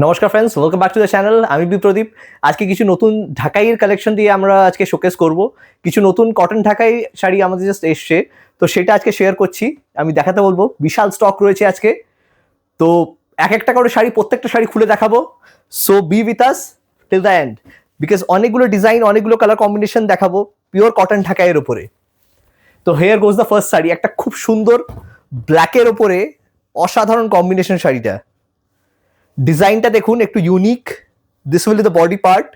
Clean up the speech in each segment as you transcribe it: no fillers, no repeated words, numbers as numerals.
নমস্কার friends, welcome back to the channel. আমি বিপ্রদীপ। আজকে কিছু নতুন ঢাকাইয়ের কালেকশন দিয়ে আমরা আজকে শোকেস করব। কিছু নতুন কটন ঢাকাই শাড়ি আমাদের জাস্ট এসছে, তো সেটা আজকে শেয়ার করছি। আমি দেখাতে বলবো, বিশাল স্টক রয়েছে আজকে। তো এক একটা করে শাড়ি, প্রত্যেকটা শাড়ি খুলে দেখাবো। So be with us till the end, because অনেকগুলো ডিজাইন, অনেকগুলো কালার কম্বিনেশন দেখাবো পিওর কটন ঢাকাইয়ের ওপরে। তো here goes the first sari, একটা খুব সুন্দর ব্ল্যাকের ওপরে অসাধারণ কম্বিনেশন শাড়িটা। ডিজাইনটা দেখুন, একটু unique. This will be the body part.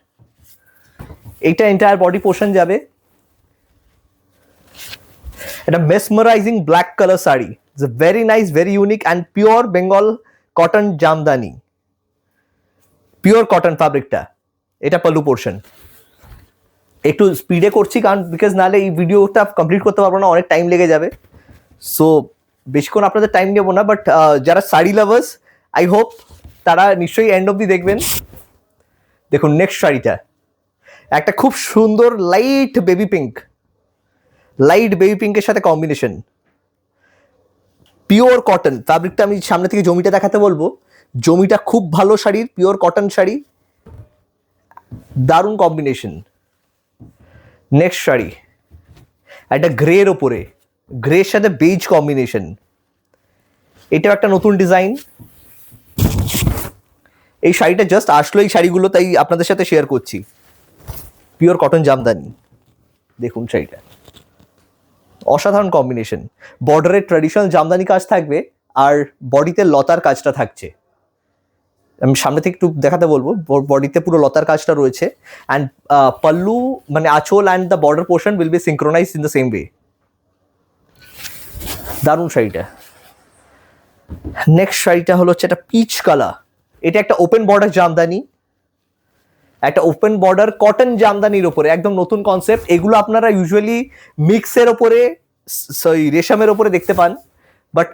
এইটা এন্টায়ার বডি পোর্শন যাবে। এটা mesmerising black colour sari. It's a very nice, very unique and pure Bengal cotton jamdani, pure cotton ফ্যাব্রিকটা। এটা পাল্লু পোর্শন। একটু স্পিডে করছি কারণ বিকজ নাহলে এই ভিডিওটা কমপ্লিট করতে পারবো না, অনেক টাইম লেগে যাবে। সো বেশিক্ষণ আপনাদের টাইম নেবো না, বাট যারা শাড়ি লাভার্স, আই হোপ তারা নিশ্চয়ই এন্ড অব্দি দেখবেন। দেখুন নেক্সট শাড়িটা, একটা খুব সুন্দর light baby pink, light baby পিঙ্কের সাথে কম্বিনেশন, পিওর কটন ফ্যাব্রিকটা। আমি সামনে থেকে জমিটা দেখাতে বলবো। জমিটা খুব ভালো শাড়ির, পিওর কটন শাড়ি, দারুণ কম্বিনেশন। নেক্সট শাড়ি, একটা গ্রের ওপরে, গ্রের সাথে বেজ কম্বিনেশন। এটাও একটা নতুন ডিজাইন। এই শাড়িটা জাস্ট আসলো এই শাড়িগুলো, তাই আপনাদের সাথে শেয়ার করছি। পিওর কটন জামদানি, দেখুন শাড়িটা অসাধারণ কম্বিনেশন। বর্ডারের ট্র্যাডিশনাল জামদানি কাজ থাকবে আর বডিতে লতার কাজটা থাকছে। আমি সামনে থেকে একটু দেখাতে বলবো। বডিতে পুরো লতার কাজটা রয়েছে অ্যান্ড পাল্লু মানে আঁচল and the border portion will be synchronised in the same way. দারুণ শাড়িটা। নেক্সট শাড়িটা হলো হচ্ছে একটা পিচ কালার। এটা একটা ওপেন বর্ডার জামদানি, একটা ওপেন বর্ডার কটন জামদানির ওপরে, একদম নতুন কনসেপ্ট। এগুলো আপনারা ইউজুয়ালি মিক্সের ওপরে, রেশমের ওপরে দেখতে পান, বাট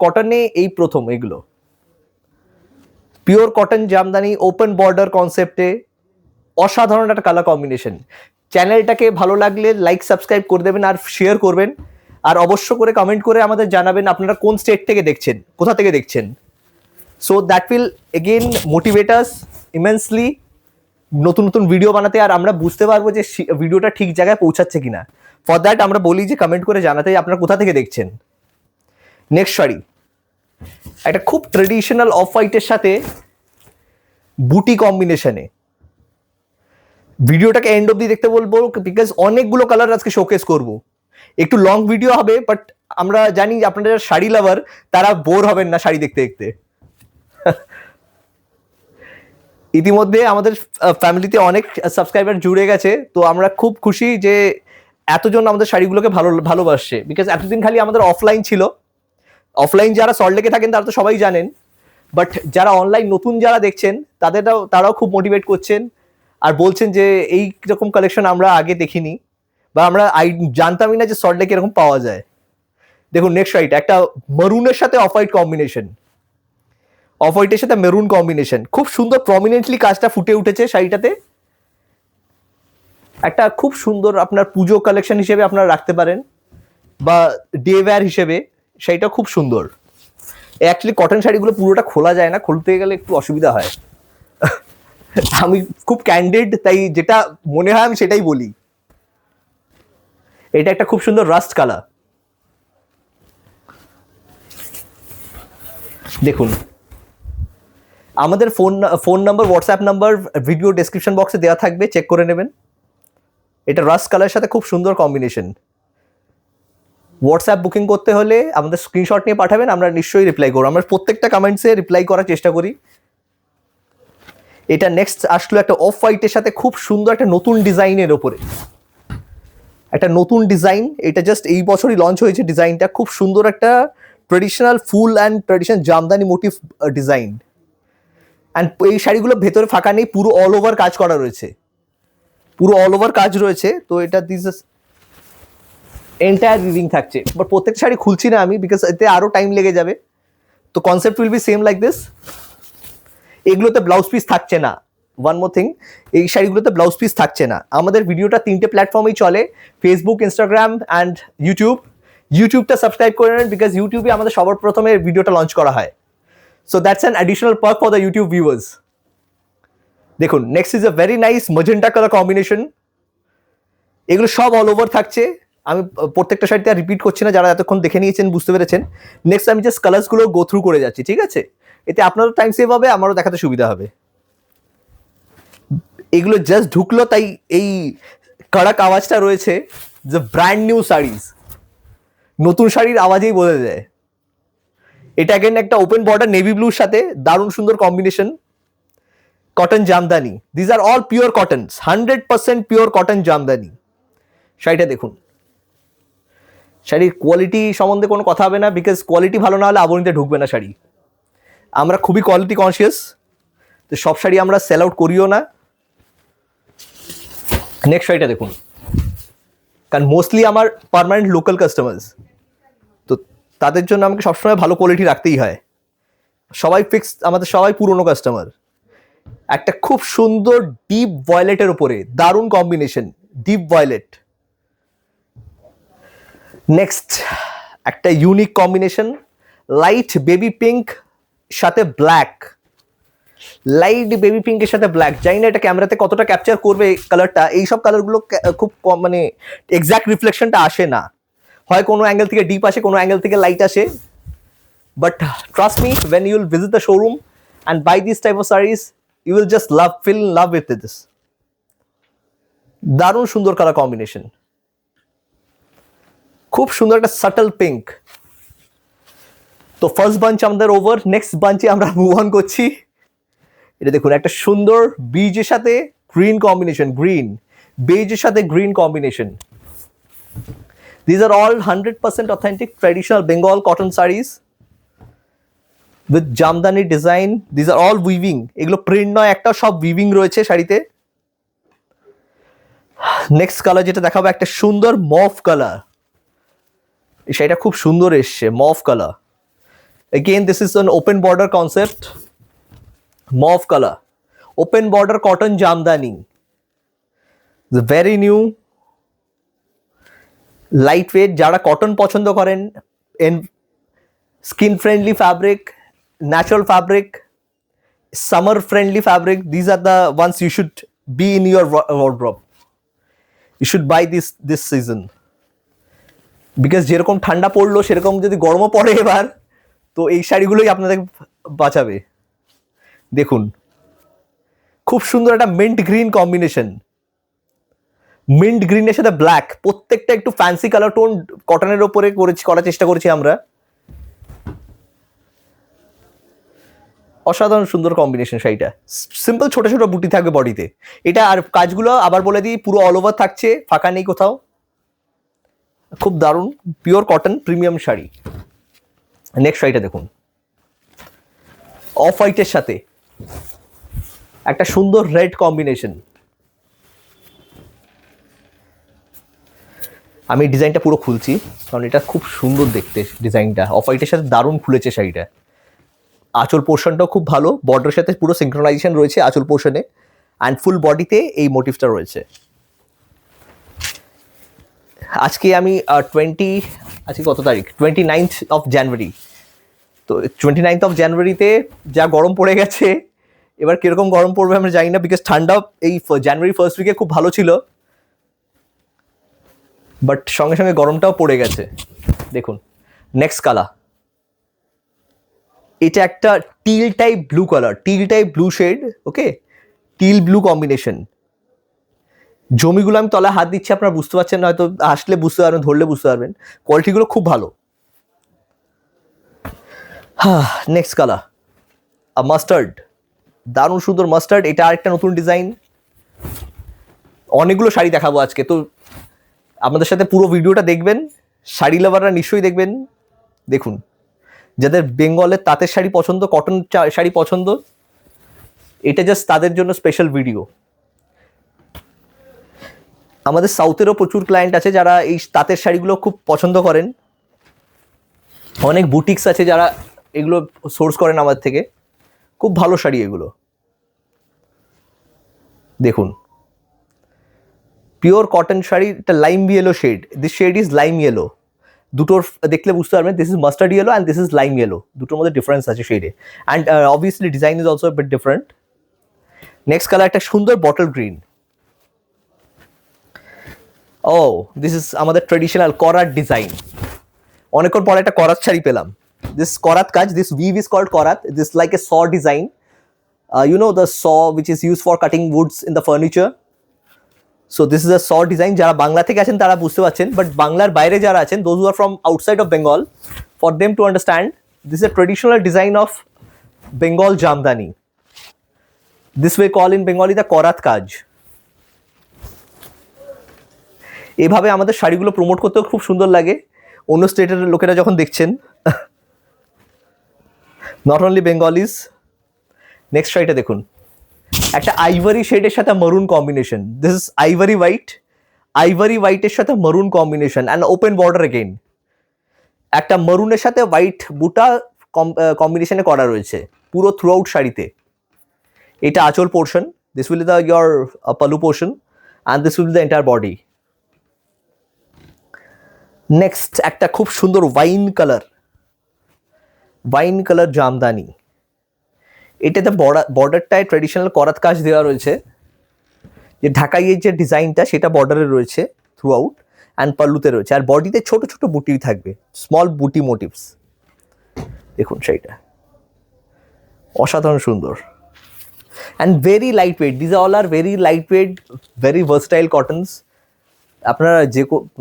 কটনে এই প্রথম এগুলো। Pure cotton jamdani, open border কনসেপ্টে, অসাধারণ একটা কালার কম্বিনেশন। চ্যানেলটাকে ভালো লাগলে লাইক সাবস্ক্রাইব করে দেবেন আর শেয়ার করবেন। আর অবশ্য করে কমেন্ট করে আমাদের জানাবেন আপনারা কোন স্টেট থেকে দেখছেন, কোথা থেকে দেখছেন। So that will again motivate us immensely নতুন নতুন ভিডিও বানাতে, আর আমরা বুঝতে পারবো যে ভিডিওটা ঠিক জায়গায় পৌঁছাচ্ছে কিনা। ফর দ্যাট আমরা বলি যে কমেন্ট করে জানাতে আপনারা কোথা থেকে দেখছেন। নেক্সট শাড়ি, একটা খুব ট্রেডিশনাল অফ হোয়াইটের সাথে বুটি কম্বিনেশনে। ভিডিওটাকে এন্ড অব্দি দেখতে বলবো, বিকজ অনেকগুলো কালার আজকে শোকেস করব। একটু লং ভিডিও হবে, বাট আমরা জানি আপনারা যারা শাড়ি লাভার তারা বোর হবেন না শাড়ি দেখতে দেখতে। ইতিমধ্যে আমাদের ফ্যামিলিতে অনেক সাবস্ক্রাইবার জুড়ে গেছে, তো আমরা খুব খুশি যে এতজন আমাদের শাড়িগুলোকে ভালোবাসছে। বিকজ এতদিন খালি আমাদের অফলাইন ছিল। অফলাইন যারা সল্টলেকে থাকেন তারা তো সবাই জানেন, বাট যারা অনলাইন নতুন যারা দেখছেন তারাও খুব মোটিভেট করছেন আর বলছেন যে এই রকম কালেকশন আমরা আগে দেখিনি, বা আমরা জানতামই না যে সল্টলেকে এরকম পাওয়া যায়। দেখুন নেক্সট শাড়িটা, একটা মেরুনের সাথে অফ হোয়াইট কম্বিনেশন, অফ হোয়াইটের সাথে মেরুন কম্বিনেশন। খুব সুন্দর প্রমিনেন্টলি কাজটা ফুটে উঠেছে শাড়িটাতে। একটা খুব সুন্দর আপনার পুজো কালেকশন হিসেবে আপনারা রাখতে পারেন, বা ডে ওয়্যার হিসেবে। শাড়িটা খুব সুন্দর। অ্যাকচুয়ালি কটন শাড়িগুলো পুরোটা খোলা যায় না, খুলতে গেলে একটু অসুবিধা হয়। আমি খুব ক্যান্ডিড, তাই যেটা মনে হয় আমি সেটাই বলি। এটা একটা খুব সুন্দর রাস্ট কালার। দেখুন আমাদের phone number, WhatsApp number video description বক্সে দেওয়া থাকবে, চেক করে নেবেন। এটা রাস্ট কালারের সাথে খুব সুন্দর কম্বিনেশন। হোয়াটসঅ্যাপ বুকিং করতে হলে আমাদের স্ক্রিনশট নিয়ে পাঠাবেন, আমরা নিশ্চয়ই রিপ্লাই করবো। আমরা প্রত্যেকটা কমেন্টসে রিপ্লাই করার চেষ্টা করি। এটা নেক্সট আসলো একটা অফ হোয়াইটের সাথে খুব সুন্দর একটা নতুন ডিজাইনের ওপরে, একটা নতুন ডিজাইন। এটা জাস্ট এই বছরই লঞ্চ হয়েছে ডিজাইনটা। খুব সুন্দর একটা ট্রেডিশনাল ফুল and traditional jamdani motif design. And এই শাড়িগুলো ভেতরে ফাঁকা নেই, পুরো অল ওভার কাজ করা রয়েছে, পুরো অল ওভার কাজ রয়েছে। তো এটা দিস এন্টায়ার উইভিং থাকছে, বাট প্রত্যেকটা শাড়ি খুলছি না আমি, বিকজ এতে আরও টাইম লেগে যাবে। তো concept will be same like this. এগুলোতে ব্লাউজ পিস থাকছে না। ওয়ান মোর থিং, এই শাড়িগুলোতে ব্লাউজ পিস থাকছে না। আমাদের ভিডিওটা 3টে প্ল্যাটফর্মেই চলে, ফেসবুক, ইনস্টাগ্রাম অ্যান্ড ইউটিউব। ইউটিউবটা সাবস্ক্রাইব করে নেন, বিকজ ইউটিউবে আমাদের সবার প্রথমে ভিডিওটা লঞ্চ করা হয়। So that's an additional perk for the YouTube viewers. দেখুন next is a very nice magenta colour combination. এগুলো সব অল ওভার থাকছে, আমি প্রত্যেকটা শাড়িতে আর রিপিট করছি না, যারা এতক্ষণ দেখে নিয়েছেন বুঝতে পেরেছেন। নেক্সট আমি জাস্ট কালার্সগুলো গো থ্রু করে যাচ্ছি, ঠিক আছে? এতে আপনারও টাইম সেভ হবে, আমারও দেখাতে সুবিধা হবে। এগুলো জাস্ট ঢুকলো তাই এই কড়াক আওয়াজটা রয়েছে, যে ব্র্যান্ড নিউ শাড়িজ, নতুন শাড়ির আওয়াজেই বোঝা যায়। এটা অ্যাগেন একটা ওপেন বর্ডার নেভি ব্লুর সাথে দারুণ সুন্দর combination, cotton Jamdani. These are all pure cotton, 100% pure cotton Jamdani. শাড়িটা দেখুন, শাড়ির কোয়ালিটি সম্বন্ধে কোনো কথা হবে না, বিকজ কোয়ালিটি ভালো না হলে আবরণীতে ঢুকবে না শাড়ি। আমরা খুবই কোয়ালিটি কনসিয়াস, তো সব শাড়ি আমরা সেল আউট করিও না। নেক্সট শাড়িটা দেখুন, কারণ মোস্টলি আমার পার্মানেন্ট লোকাল কাস্টমার্স, তো তাদের জন্য আমাকে সবসময় ভালো কোয়ালিটি রাখতেই হয়। সবাই ফিক্স, আমাদের সবাই পুরনো কাস্টমার। একটা খুব সুন্দর ডিপ ভয়েলেটের উপরে দারুণ কম্বিনেশন, ডিপ ভয়েলেট। নেক্সট একটা unique combination, light baby pink সাথে ব্ল্যাক, লাইট বেবি পিঙ্কের সাথে ব্ল্যাক। জানি না এটা ক্যামেরাতে কতটা ক্যাপচার করবে কালারটা, এইসব কালারগুলো খুব কম, মানে এক্সাক্ট রিফ্লেকশনটা আসে না, হয় কোনো অ্যাঙ্গেল থেকে ডিপ আসে, কোনো অ্যাঙ্গেল থেকে লাইট আসে। But trust me, when you will visit the showroom and buy these type of sarees, you will just feel in love with this. দারুণ সুন্দর কালার কম্বিনেশন, খুব সুন্দর একটা সাটল পিঙ্ক। তো ফার্স্ট বাঞ্চ আমাদের over, next বাঞ্চে আমরা move on করছি। এটা দেখুন, একটা সুন্দর বীজের সাথে গ্রিন কম্বিনেশন, গ্রিন বেজের সাথে green combination. These are all 100% authentic traditional Bengal cotton series with Jamdani design. These are all weaving, এগুলো প্রিন্ট নয় একটা, সব উইভিং রয়েছে শাড়িতে। নেক্সট কালার যেটা দেখাবো, একটা সুন্দর মফ কালার। এই শাড়িটা খুব সুন্দর এসছে, মফ colour. Again, this is an open border concept, mauve color, open border cotton jamdani. It's very new, lightweight. যারা কটন পছন্দ করেন, in skin friendly fabric, natural fabric, summer friendly fabric, these are the ones you should be in your wardrobe. You should buy this season, because যেরকম ঠান্ডা পড়লো সেরকম যদি গরমও পড়ে এবার, তো এই শাড়িগুলোই আপনাদের বাঁচাবে। দেখুন, খুব সুন্দর একটা মিন্ট গ্রিন কম্বিনেশন, মিন্ট গ্রিনের সাথে ব্ল্যাক, প্রত্যেকটা একটু ফ্যান্সি কালার টোন কটনের ওপরে করার চেষ্টা করেছি আমরা। অসাধারণ সুন্দর কম্বিনেশন শাড়িটা। সিম্পল ছোট ছোট বুটি থাকবে বডিতে এটা, আর কাজগুলো আবার বলে দিই পুরো অল ওভার থাকছে, ফাঁকা নেই কোথাও। খুব দারুণ pure cotton premium sari. Next শাড়িটা দেখুন, অফ হোয়াইটের সাথে একটা সুন্দর রেড কম্বিনেশন। আমি ডিজাইনটা পুরো খুলছি কারণ এটা খুব সুন্দর দেখতে, ডিজাইনটা অফ হোয়াইটের সাথে দারুণ খুলেছে শাড়িটা। আঁচল পোর্শনটাও খুব ভালো, বর্ডারের সাথে পুরো সিঙ্ক্রোনাইজেশন রয়েছে আঁচল পোর্শনে, অ্যান্ড ফুল বডিতে এই মোটিভটা রয়েছে। আজকে আমি আজকে কত তারিখ, 29th of January। তো 29th of January-তে যা গরম পড়ে গেছে, এবার কিরকম গরম পড়বে আমরা জানি না, বিকজ ঠান্ডা এই জানুয়ারি ফার্স্ট উইকে খুব ভালো ছিল, বাট সঙ্গে সঙ্গে গরমটাও পড়ে গেছে। দেখুন নেক্সট কালার, এটা একটা teal type blue colour, teal type blue shade, okay, teal blue combination. জমিগুলো আমি তলায় হাত দিচ্ছি, আপনারা বুঝতে পারছেন না, হয়তো আসলে বুঝতে পারবেন, ধরলে বুঝতে পারবেন, কোয়ালিটিগুলো খুব ভালো। হ্যাঁ, নেক্সট কালার মাস্টার্ড, দারুণ সুন্দর মাস্টার্ড। এটা আরেকটা নতুন ডিজাইন। অনেকগুলো শাড়ি দেখাবো আজকে, তো আপনাদের সাথে পুরো ভিডিওটা দেখবেন, শাড়ি লাভাররা নিশ্চয়ই দেখবেন। দেখুন, যাদের বেঙ্গলের তাঁতের শাড়ি পছন্দ, কটন শাড়ি পছন্দ, এটা জাস্ট তাদের জন্য স্পেশাল ভিডিও। আমাদের সাউথেরও প্রচুর ক্লায়েন্ট আছে যারা এই তাঁতের শাড়িগুলো খুব পছন্দ করেন, অনেক বুটিক্স আছে যারা এগুলো সোর্স করেন আমাদের থেকে, খুব ভালো শাড়ি এগুলো। দেখুন পিওর কটন শাড়ি, এটা lime yellow shade, this shade is lime yellow. দুটোর দেখলে বুঝতে পারবেন, this is mustard yellow and this is lime yellow, দুটোর মধ্যে ডিফারেন্স আছে শেডে, and obviously design is also bit different. Next colour একটা সুন্দর বটল গ্রিন। ও দিস ইজ আমাদের ট্রেডিশনাল করাত ডিজাইন। অনেকক্ষণ পরে একটা করাত শাড়ি পেলাম। দিস করাত কাজ, দিস weave is called করাত, this like a saw design. You know the saw which is used for cutting woods in the furniture. So this is a saw design. যারা বাংলা থেকে আছেন তারা বুঝতে পারছেন, বাট বাংলার বাইরে যারা আছেন, those who are from outside of Bengal, for them to understand, this is a traditional design of Bengal Jamdani. This we call in Bengali the করাত কাজ। এভাবে আমাদের শাড়িগুলো প্রমোট করতেও খুব সুন্দর লাগে অন্য স্টেটের লোকেরা যখন দেখছেন, নট অনলি বেঙ্গলিজ। নেক্সট শাড়িটা দেখুন, একটা আইভারি শেডের সাথে maroon combination. This is ivory white, ivory হোয়াইটের সাথে maroon combination and open border again. একটা মরুনের সাথে হোয়াইট বুটা কম্বিনেশনে করা রয়েছে পুরো থ্রু আউট শাড়িতে। এটা আঁচল portion, this will the your pallu portion and this will the entire body. Next একটা খুব সুন্দর ওয়াইন কালার জামদানি। এটাতে বর্ডারটায় ট্রেডিশনাল করাত কাজ দেওয়া রয়েছে, যে ঢাকাইয়ের যে ডিজাইনটা সেটা বর্ডারে রয়েছে থ্রু আউট অ্যান্ড পাল্লুতে রয়েছে, আর বডিতে ছোট ছোট বুটি থাকবে, স্মল বুটি মোটিভস। দেখুন সেইটা অসাধারণ সুন্দর and very light weight. This all are very light weight, very versatile cottons. আপনারা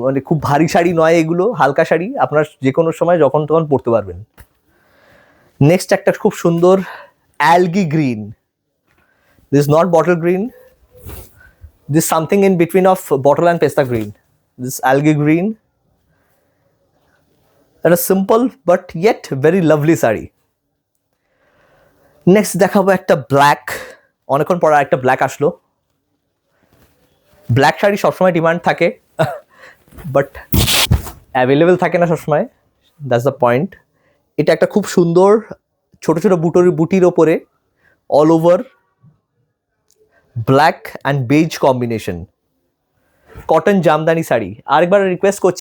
মানে খুব ভারী শাড়ি নয় এগুলো, হালকা শাড়ি, আপনার যে কোনো সময় যখন তখন পরতে পারবেন। নেক্সট একটা খুব সুন্দর algae green. This is not bottle green. This is something in between of bottle and pesta green. This algae green. That is simple but yet very lovely sari. Next দেখাবো একটা ব্ল্যাক। অনেকক্ষণ পর একটা ব্ল্যাক আসলো। Black sari সবসময় demand থাকে, but available থাকে না সবসময়, দ্যাটস দ্য পয়েন্ট। এটা একটা খুব সুন্দর ছোট ছোট বুটির ওপরে all over black and beige combination cotton jamdani sari. আরেকবার রিকোয়েস্ট করছি